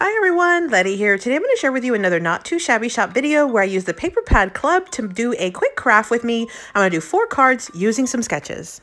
Hi everyone, Letty here. Today I'm going to share with you another not too shabby shop video where I use the Paper Pad Club to do a quick craft with me. I'm going to do 4 cards using some sketches.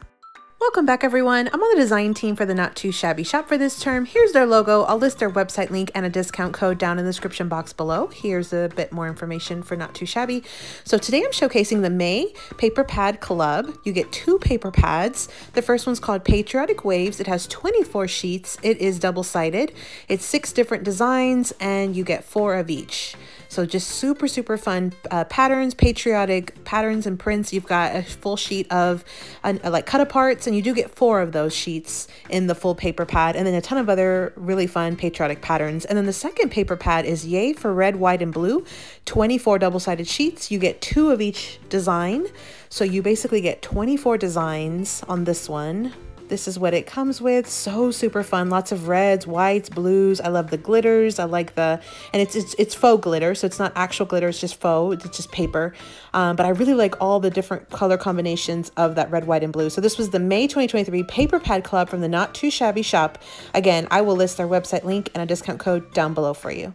Welcome back everyone. I'm on the design team for the Not Too Shabby Shop for this term. Here's their logo. I'll list their website link and a discount code down in the description box below. Here's a bit more information for Not Too Shabby. So today I'm showcasing the May Paper Pad Club. You get 2 paper pads. The first one's called Patriotic Waves. It has 24 sheets. It is double-sided. It's 6 different designs and you get 4 of each. So just super fun patterns, patriotic patterns and prints. You've got a full sheet of like cut aparts, and you do get 4 of those sheets in the full paper pad, and then a ton of other really fun patriotic patterns. And then the second paper pad is Yay for Red, White, and Blue. 24 double-sided sheets. You get 2 of each design. So you basically get 24 designs on this one. This is what it comes with. So super fun. Lots of reds, whites, blues. I love the glitters. I like the, and it's faux glitter. So it's not actual glitter. It's just faux. It's just paper. But I really like all the different color combinations of that red, white, and blue. So this was the May 2023 Paper Pad Club from the Not Too Shabby Shop. Again, I will list their website link and a discount code down below for you.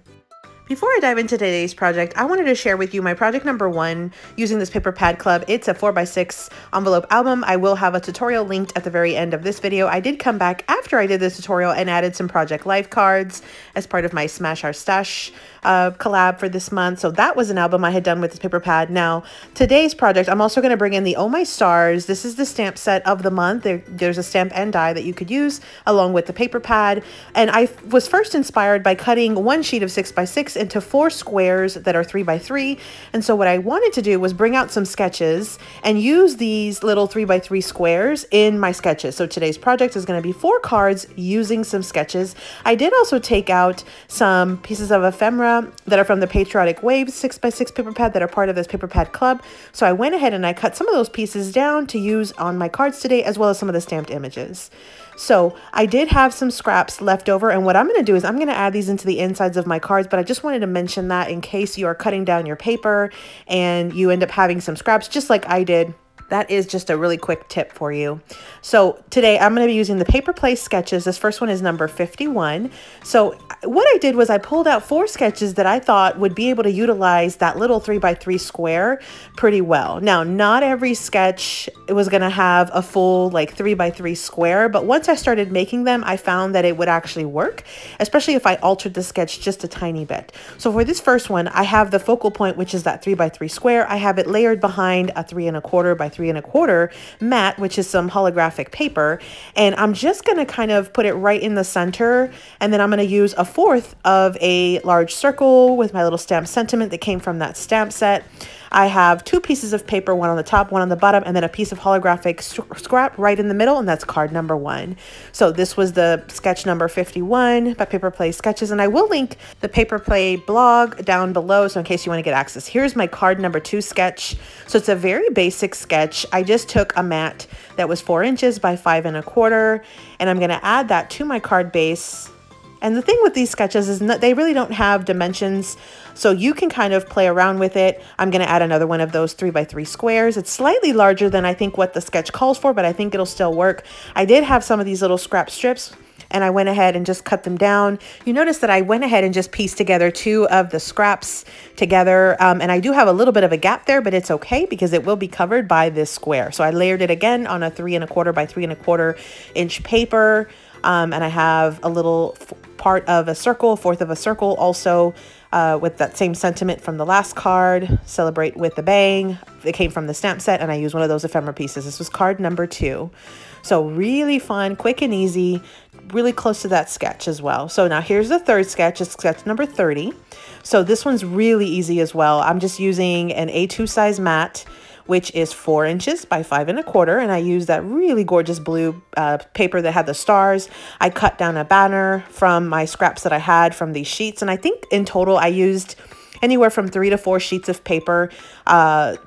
Before I dive into today's project, I wanted to share with you my project number 1 using this Paper Pad Club. It's a 4x6 envelope album. I will have a tutorial linked at the very end of this video. I did come back after I did this tutorial and added some Project Life cards as part of my Smash Our Stash collab for this month. So that was an album I had done with this paper pad. Now, today's project, I'm also going to bring in the Oh My Stars. This is the stamp set of the month. There's a stamp and die that you could use along with the paper pad. And I was first inspired by cutting 1 sheet of 6x6 into 4 squares that are 3x3. And so what I wanted to do was bring out some sketches and use these little 3x3 squares in my sketches. So today's project is going to be 4 cards using some sketches. I did also take out some pieces of ephemera that are from the Patriotic Waves 6x6 paper pad that are part of this Paper Pad Club. So I went ahead and I cut some of those pieces down to use on my cards today, as well as some of the stamped images. So I did have some scraps left over, and what I'm going to do is I'm going to add these into the insides of my cards, but I just wanted to mention that in case you are cutting down your paper and you end up having some scraps, just like I did. That is just a really quick tip for you. So today I'm going to be using the Paper Place sketches. This first one is number 51. So what I did was I pulled out 4 sketches that I thought would be able to utilize that little 3x3 square pretty well. Now, not every sketch was going to have a full like 3x3 square, but once I started making them, I found that it would actually work, especially if I altered the sketch just a tiny bit. So for this first one, I have the focal point, which is that 3x3 square. I have it layered behind a 3 1/4 by 3 1/4 mat, which is some holographic paper, and I'm just going to kind of put it right in the center, and then I'm going to use a 1/4 of a large circle with my little stamp sentiment that came from that stamp set. I have 2 pieces of paper, one on the top, one on the bottom, and then a piece of holographic scrap right in the middle, and that's card number 1. So this was the sketch number 51 by Paper Play Sketches, and I will link the Paper Play blog down below, so in case you want to get access. Here's my card number 2 sketch. So it's a very basic sketch. I just took a mat that was 4 inches by 5 1/4, and I'm going to add that to my card base. And the thing with these sketches is that they really don't have dimensions, so you can kind of play around with it. I'm going to add another one of those 3x3 squares. It's slightly larger than I think what the sketch calls for, but I think it'll still work. I did have some of these little scrap strips, and I went ahead and just cut them down. You notice that I went ahead and just pieced together 2 of the scraps together, and I do have a little bit of a gap there, but it's okay because it will be covered by this square. So I layered it again on a 3 1/4 by 3 1/4 inch paper, and I have a little part of a circle, 1/4 of a circle also with that same sentiment from the last card, Celebrate with a Bang. It came from the stamp set, and I used one of those ephemera pieces. This was card number 2. So really fun, quick and easy, really close to that sketch as well. So now here's the third sketch. It's sketch number 30. So this one's really easy as well. I'm just using an A2 size mat, which is 4 inches by 5 1/4. And I used that really gorgeous blue paper that had the stars. I cut down a banner from my scraps that I had from these sheets. And I think in total I used anywhere from 3 to 4 sheets of paper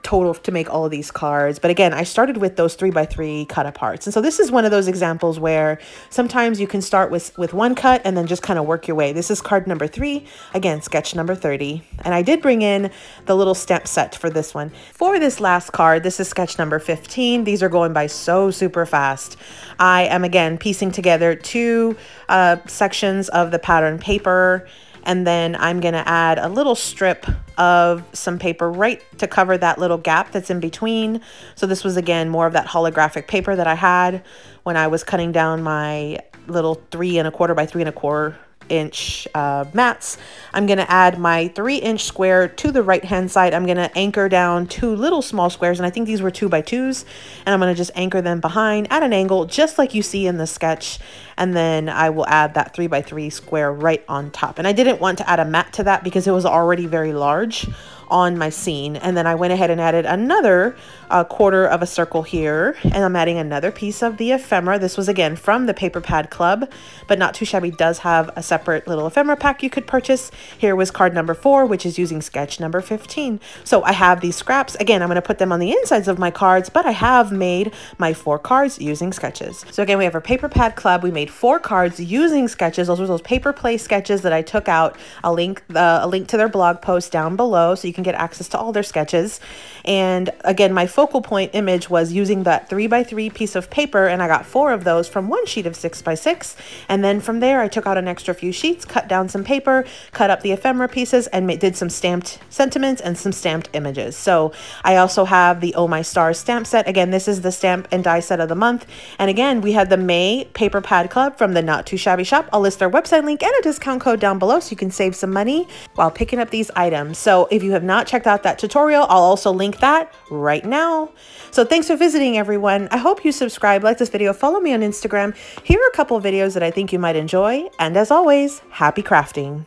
total to make all of these cards. But again, I started with those 3x3 cut aparts. And so this is one of those examples where sometimes you can start with one cut and then just kind of work your way. This is card number 3, again, sketch number 30. And I did bring in the little stamp set for this one. For this last card, this is sketch number 15. These are going by so super fast. I am, again, piecing together 2 sections of the pattern paper. And then I'm going to add a little strip of some paper right to cover that little gap that's in between. So this was, again, more of that holographic paper that I had when I was cutting down my little 3 1/4 by 3 1/4 inch mats. I'm going to add my 3-inch square to the right hand side. I'm going to anchor down 2 little small squares, and I think these were 2 by 2s, and I'm going to just anchor them behind at an angle just like you see in the sketch, and then I will add that 3 by 3 square right on top. And I didn't want to add a mat to that because it was already very large on my scene. And then I went ahead and added another 1/4 of a circle here, and I'm adding another piece of the ephemera. This was, again, from the Paper Pad Club, but Not Too Shabby does have a separate little ephemera pack you could purchase. Here was card number 4, which is using sketch number 15. So I have these scraps. Again, I'm going to put them on the insides of my cards, but I have made my 4 cards using sketches. So again, we have our Paper Pad Club. We made 4 cards using sketches. Those were those paper play sketches that I took out. I'll link a link to their blog post down below so you can get access to all their sketches. And again, my focal point image was using that 3 by 3 piece of paper, and I got 4 of those from one sheet of 6 by 6. And then from there, I took out an extra few sheets, cut down some paper, cut up the ephemera pieces, and did some stamped sentiments and some stamped images. So I also have the Oh My Stars stamp set. Again, this is the stamp and die set of the month. And again, we had the May Paper Pad Club from the Not Too Shabby Shop. I'll list their website link and a discount code down below so you can save some money while picking up these items. So if you have not checked out that tutorial, I'll also link that right now. So thanks for visiting, everyone. I hope you subscribe, like this video, follow me on Instagram. Here are a couple of videos that I think you might enjoy. And as always, happy crafting.